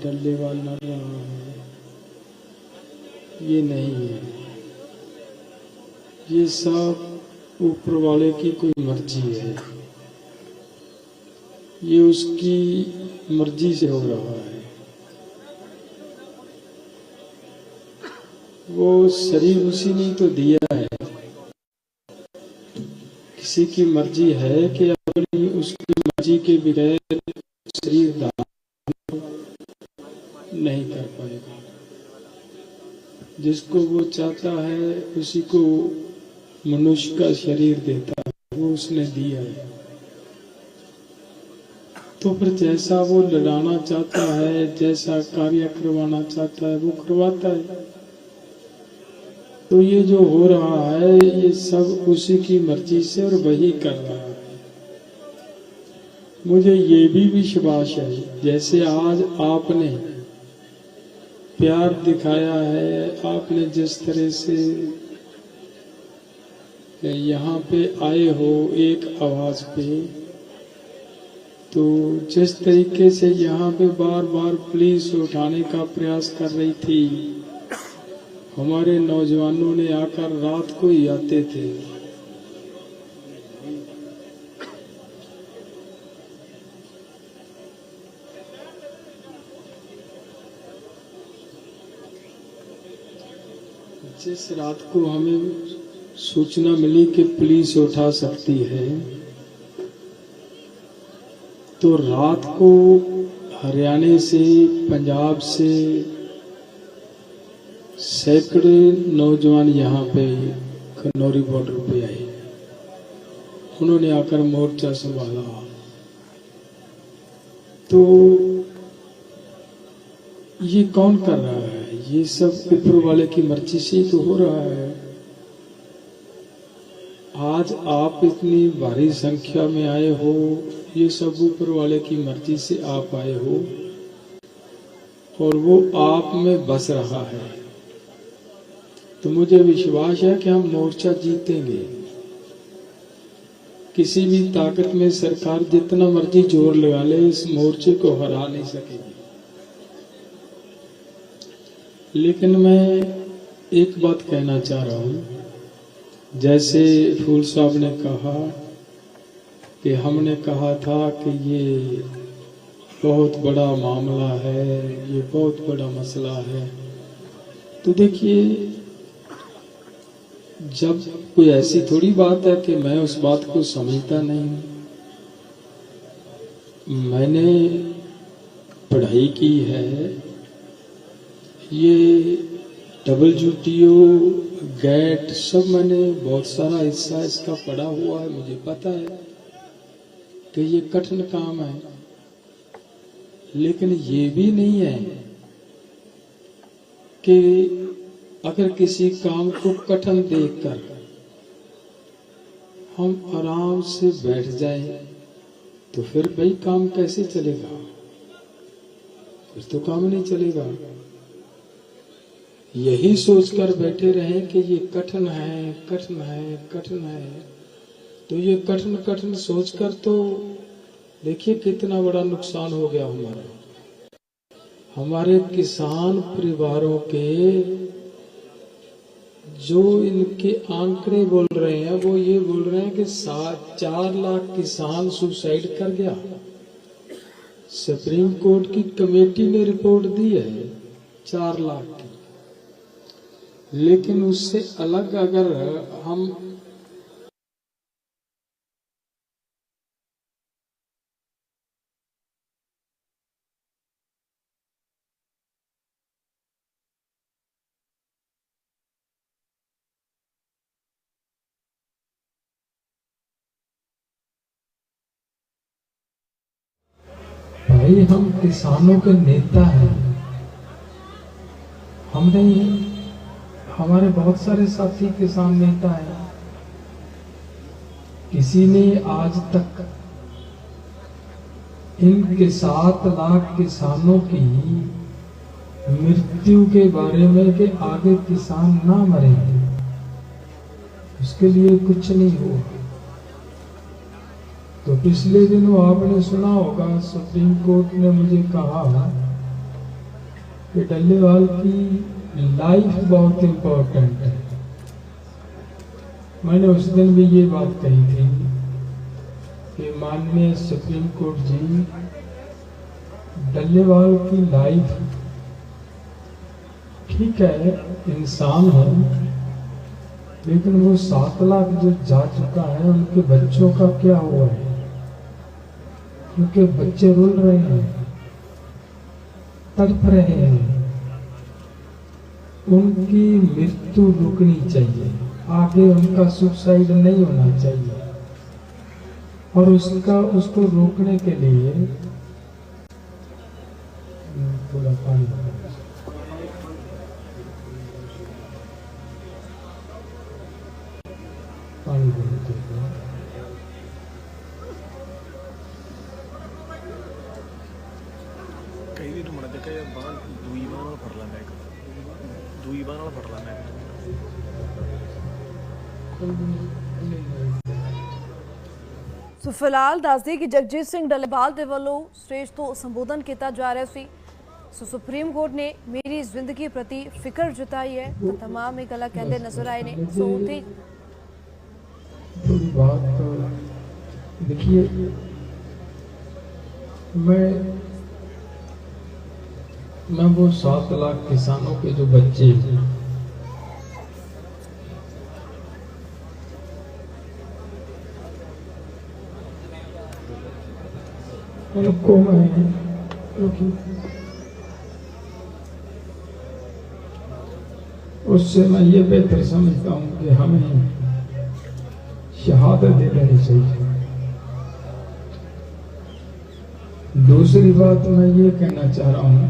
टल्ले वाला लड़ रहा है, ये नहीं है। ये सब ऊपर वाले की कोई मर्जी है, ये उसकी मर्जी से हो रहा है। वो शरीर उसी ने तो दिया है। किसी की मर्जी है कि अपनी उसकी मर्जी के बगैर शरीर दान नहीं कर पाएगा। जिसको वो चाहता है उसी को मनुष्य का शरीर देता है, वो उसने दिया है। तो फिर जैसा वो लड़ाना चाहता है, जैसा कार्य करवाना चाहता है, वो करवाता है। तो ये जो हो रहा है ये सब उसी की मर्जी से और वही कर रहा है। मुझे ये भी विश्वास है, जैसे आज आपने प्यार दिखाया है, आपने जिस तरह से यहाँ पे आए हो एक आवाज पे, तो जिस तरीके से यहाँ पे बार बार पुलिस उठाने का प्रयास कर रही थी, हमारे नौजवानों ने आकर रात को ही आते थे। जिस रात को हमें सूचना मिली कि पुलिस उठा सकती है, तो रात को हरियाणा से, पंजाब से सैकड़े नौजवान यहाँ पे खनौरी बॉर्डर पे आए। उन्होंने आकर मोर्चा संभाला। तो ये कौन कर रहा है? ये सब ऊपर वाले की मर्जी से तो हो रहा है। आज आप इतनी भारी संख्या में आए हो, ये सब ऊपर वाले की मर्जी से आप आए हो और वो आप में बस रहा है। तो मुझे विश्वास है कि हम मोर्चा जीतेंगे। किसी भी ताकत में सरकार जितना मर्जी जोर लगा ले, इस मोर्चे को हरा नहीं सकेगी। लेकिन मैं एक बात कहना चाह रहा हूं। जैसे फूल साहब ने कहा कि हमने कहा था कि ये बहुत बड़ा मामला है, ये बहुत बड़ा मसला है। तो देखिए, जब कोई ऐसी थोड़ी बात है कि मैं उस बात को समझता नहीं। मैंने पढ़ाई की है, ये WTO, GATT सब मैंने बहुत सारा हिस्सा इसका पढ़ा हुआ है। मुझे पता है कि ये कठिन काम है, लेकिन ये भी नहीं है कि अगर किसी काम को कठिन देखकर हम आराम से बैठ जाएं, तो फिर भाई काम कैसे चलेगा? फिर तो काम नहीं चलेगा। यही सोचकर बैठे रहें कि ये कठिन है, कठिन है, कठिन है, तो ये कठिन कठिन सोचकर तो देखिए कितना बड़ा नुकसान हो गया हमारे किसान परिवारों के। जो इनके आंकड़े बोल रहे हैं वो ये बोल रहे हैं कि 4 लाख किसान सुसाइड कर गया। सुप्रीम कोर्ट की कमेटी ने रिपोर्ट दी है 4 लाख की। लेकिन उससे अलग अगर हम भाई, हम किसानों के नेता हैं। हमने, हमारे बहुत सारे साथी किसान नेता हैं। किसी ने आज तक इनके 7 लाख किसानों की मृत्यु के बारे में कि आगे किसान ना मरे, उसके लिए कुछ नहीं हुआ। तो पिछले दिनों आपने सुना होगा, सुप्रीम कोर्ट ने मुझे कहा कि डल्लेवाल की लाइफ बहुत इम्पोर्टेंट है। मैंने उस दिन भी ये बात कही थी कि माननीय सुप्रीम कोर्ट जी, डल्लेवाल की लाइफ ठीक है, इंसान है, लेकिन वो 7 लाख जो जा चुका है, उनके बच्चों का क्या हुआ है? उनके बच्चे रुल रहे हैं, तड़प रहे हैं। उनकी मृत्यु रुकनी चाहिए, आगे उनका सुसाइड नहीं होना चाहिए। और उसको रोकने के लिए थोड़ा पानी कई दिन मुड़ा देखा यार, बाल दूई बाल ਨਾਲ ਫੜ ਲੈਣਾ, ਇੱਕ दूई बाल ਨਾਲ ਫੜ ਲੈਣਾ। ਸੋ ਫਿਲਹਾਲ ਦੱਸਦੇ ਕਿ ਜਗਜੀਤ ਸਿੰਘ ਡੱਲੇਵਾਲ ਦੇ ਵੱਲੋਂ ਸਟੇਜ ਤੋਂ ਸੰਬੋਧਨ ਕੀਤਾ ਜਾ ਰਿਹਾ ਸੀ। ਸੋ ਸੁਪਰੀਮ ਕੋਰਟ ਨੇ ਮੇਰੀ ਜ਼ਿੰਦਗੀ ਪ੍ਰਤੀ ਫਿਕਰ ਜਤਾਈ ਹੈ ਤਾਂ तमाम ਇਹ ਗੱਲਾਂ ਕਹਿੰਦੇ ਨਜ਼ਰ ਆਏ ਨੇ। ਸੋ ਉੱਥੇ थोड़ी बात देखिए, मैं वो 7 लाख किसानों के जो बच्चे उनको मैं उससे मैं ये बेहतर समझता हूँ कि हमें शहादत दे देनी चाहिए। दूसरी बात मैं ये कहना चाह रहा हूं,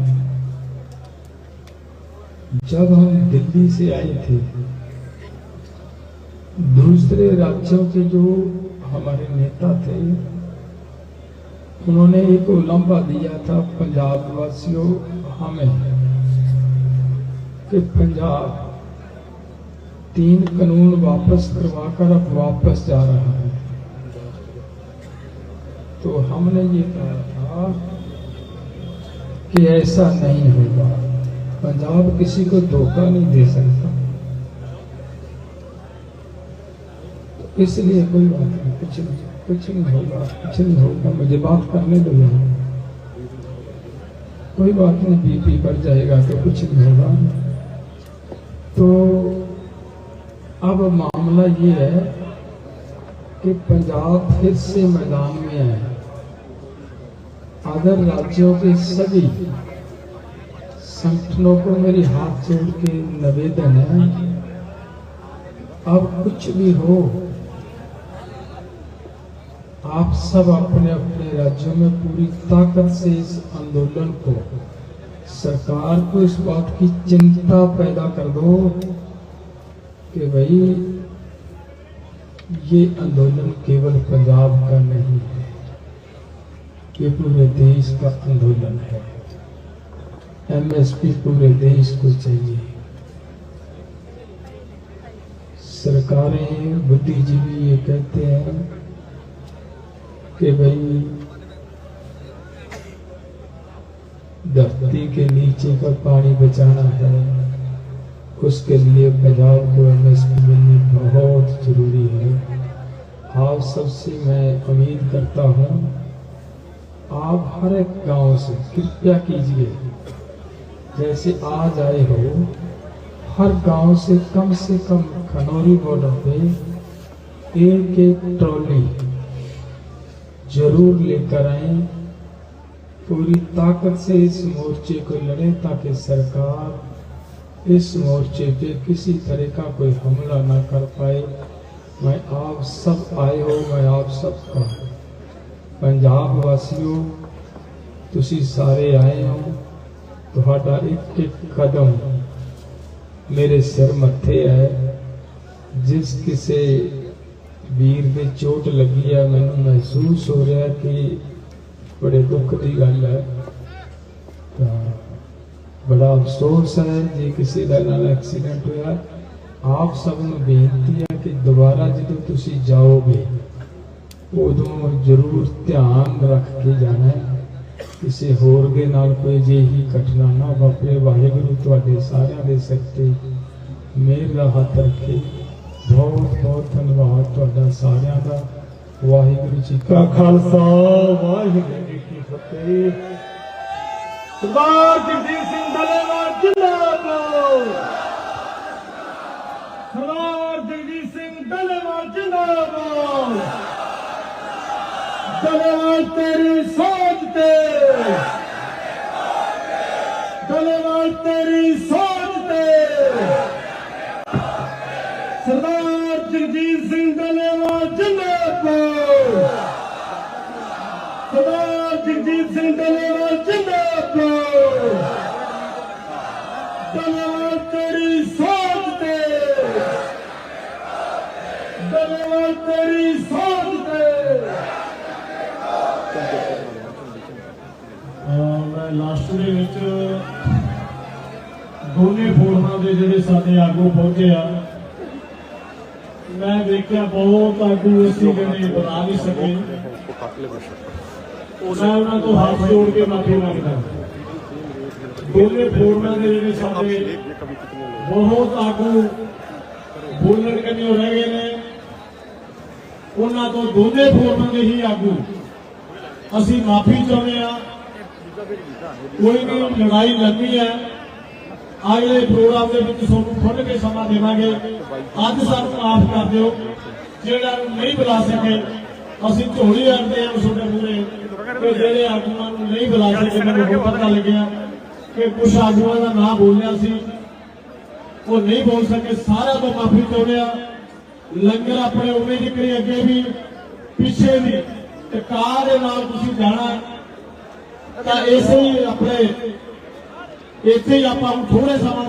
जब हम दिल्ली से आए थे, दूसरे राज्यों के जो हमारे नेता थे, उन्होंने एक उलंबा दिया था पंजाब वासियों हमें कि पंजाब 3 कानून वापस करवाकर अब वापस जा रहा है। तो हमने ये कहा था कि ऐसा नहीं होगा, पंजाब किसी को धोखा नहीं दे सकता। तो इसलिए कोई बात नहीं, कुछ नहीं होगा, मुझे बात करने दो यहाँ, कोई बात नहीं, बीपी बढ़ जाएगा तो कुछ नहीं होगा। तो अब मामला ये है कि पंजाब फिर से मैदान में है। अदर राज्यों के सभी संगठनों को मेरी हाथ जोड़ के निवेदन है, अब कुछ भी हो, आप सब अपने अपने राज्यों में पूरी ताकत से इस आंदोलन को, सरकार को इस बात की चिंता पैदा कर दो कि भाई ये आंदोलन केवल पंजाब का नहीं है, ये पूरे देश का आंदोलन है। एमएसपी पूरे देश को चाहिए। सरकारें, बुद्धिजीवी ये कहते हैं कि भाई धरती के नीचे का पानी बचाना है, उसके लिए पंजाब को एमएसपी मिलनी बहुत जरूरी है। आप सबसे मैं उम्मीद करता हूँ, आप हर एक गांव से कृपया कीजिए, जैसे आज आए हो, हर गांव से कम खनौरी बॉर्डर पे एक ट्रॉली जरूर लेकर आए, पूरी ताकत से इस मोर्चे को लड़े ताकि सरकार इस मोर्चे पे किसी तरह का कोई हमला ना कर पाए। मैं आप सब आए हो, मैं आप सबका, पंजाब वासियों तुसी सारे आए हो, तुहाडा एक एक कदम मेरे सिर मत्थे है। जिस किसी वीर दे चोट लगी है, मैनू महसूस हो रहा है कि बड़े दुख की गल है, बड़ा अफसोस है जी किसी का नाल एक्सीडेंट होया। आप सबनों बेनती है कि दोबारा जो तुसी जाओगे उदों जरूर ध्यान रख के जाना है ਕਿਸੇ ਹੋਰ ਦੇ ਨਾਲ ਕੋਈ ਅਜਿਹੀ ਘਟਨਾ ਨਾ ਵਾਪਰੇ। ਵਾਹਿਗੁਰੂ ਤੁਹਾਡੇ ਸਾਰਿਆਂ ਦੇ ਸਿਰ ਤੇ ਮਿਹਰ ਦਾ ਹੱਥ ਰੱਖੇ। ਬਹੁਤ ਬਹੁਤ ਧੰਨਵਾਦ ਤੁਹਾਡਾ ਸਾਰਿਆਂ ਦਾ। ਵਾਹਿਗੁਰੂ ਜੀ ਕਾ ਖਾਲਸਾ ਵਾਹਿਗੁਰੂ ਜੀ ਕੀ ਫਤਿਹ। ਸਰਦਾਰ ਜਗਜੀਤ ਸਿੰਘ ਡੱਲੇਵਾਲ ਜਿੰਦਾਬਾਦ। ਸਰਦਾਰ ਜਗਜੀਤ ਸਿੰਘ ਡੱਲੇਵਾਲ ਜਿੰਦਾਬਾਦ। ਡੱਲੇਵਾਲ ਤੇਰੀ ਸੋਚ ਤੇ, ਡੱਲੇਵਾਲ ਤੇਰੀ ਸੋਚ ਤੇ। ਸਰਦਾਰ ਜਗਜੀਤ ਸਿੰਘ ਡੱਲੇਵਾਲ ਜਿੰਦਾਬਾਦ। ਸਰਦਾਰ ਜਗਜੀਤ ਸਿੰਘ ਡੱਲੇਵਾਲ ਜਿੰਦਾਬਾਦ। ਡੱਲੇਵਾਲ ਤੇਰੀ ਸੋਚ ਤੇ, ਡੱਲੇਵਾਲ ਤੇਰੀ ਸੋਚ ਤੇ। ਮੈਂ ਲਾਸਟ ਦੇ ਵਿੱਚ ਦੋਨੇ ਫੋਰਮਾਂ ਦੇ ਜਿਹੜੇ ਸਾਡੇ ਆਗੂ ਪਹੁੰਚੇ ਆ, ਮੈਂ ਦੇਖਿਆ ਬਹੁਤ ਆਗੂ ਅਸੀਂ ਕਦੇ ਬਣਾ ਨਹੀਂ ਸਕੇ। ਮੈਂ ਉਹਨਾਂ ਤੋਂ ਹੱਥ ਜੋੜ ਕੇ ਮਾਫੀ ਮੰਗਦਾ। ਦੋਨੇ ਫੋਰਮਾਂ ਦੇ ਜਿਹੜੇ ਸਾਡੇ ਬਹੁਤ ਆਗੂ ਬੋਲਣ ਕੰਨਿਓ ਰਹਿ ਗਏ ਨੇ, ਉਹਨਾਂ ਤੋਂ ਦੋਨੇ ਫੋਰਮਾਂ ਦੇ ਹੀ ਆਗੂ ਅਸੀਂ ਮਾਫੀ ਚਾਹੁੰਦੇ ਆ। ਕੋਈ ਨਹੀਂ, ਲੜਾਈ ਲੜਨੀ ਹੈ। ਅਗਲੇ ਪ੍ਰੋਗਰਾਮ ਦੇ ਵਿੱਚ ਤੁਹਾਨੂੰ ਖੁੱਲ੍ਹ ਕੇ ਸਮਾਂ ਦੇਵਾਂਗੇ। ਅੱਜ ਸਾਨੂੰ ਮਾਫ ਕਰ ਦਿਓ, ਜਿਹੜਾ ਨੂੰ ਨਹੀਂ ਬੁਲਾ ਸਕੇ ਅਸੀਂ ਝੋਲੀ ਅੜਦੇ ਹਾਂ ਤੁਹਾਡੇ ਮੂਹਰੇ ਕਿ ਜਿਹੜੇ ਆਗੂਆਂ ਨੂੰ ਨਹੀਂ ਬੁਲਾ ਸਕੇ। ਮੈਨੂੰ ਹੁਣ ਪਤਾ ਲੱਗਿਆ ਕਿ ਕੁਝ ਆਗੂਆਂ ਦਾ ਨਾਂ ਬੋਲਿਆ ਸੀ, ਉਹ ਨਹੀਂ ਬੋਲ ਸਕੇ। ਸਾਰਿਆਂ ਤੋਂ ਮਾਫੀ ਚਾਹੁੰਦੇ ਆ। ਲੰਗਰ ਆਪਣੇ ਉਵੇਂ ਜਿਕਰੀ ਅੱਗੇ ਵੀ ਪਿੱਛੇ ਵੀ ਤੇ ਕਾਰ ਦੇ ਨਾਲ ਤੁਸੀਂ ਜਾਣਾ ਤਾਂ ਇਸੇ ਹੀ ਆਪਣੇ ਇੱਥੇ ਹੀ ਆਪਾਂ ਥੋੜੇ ਸਮਾਂ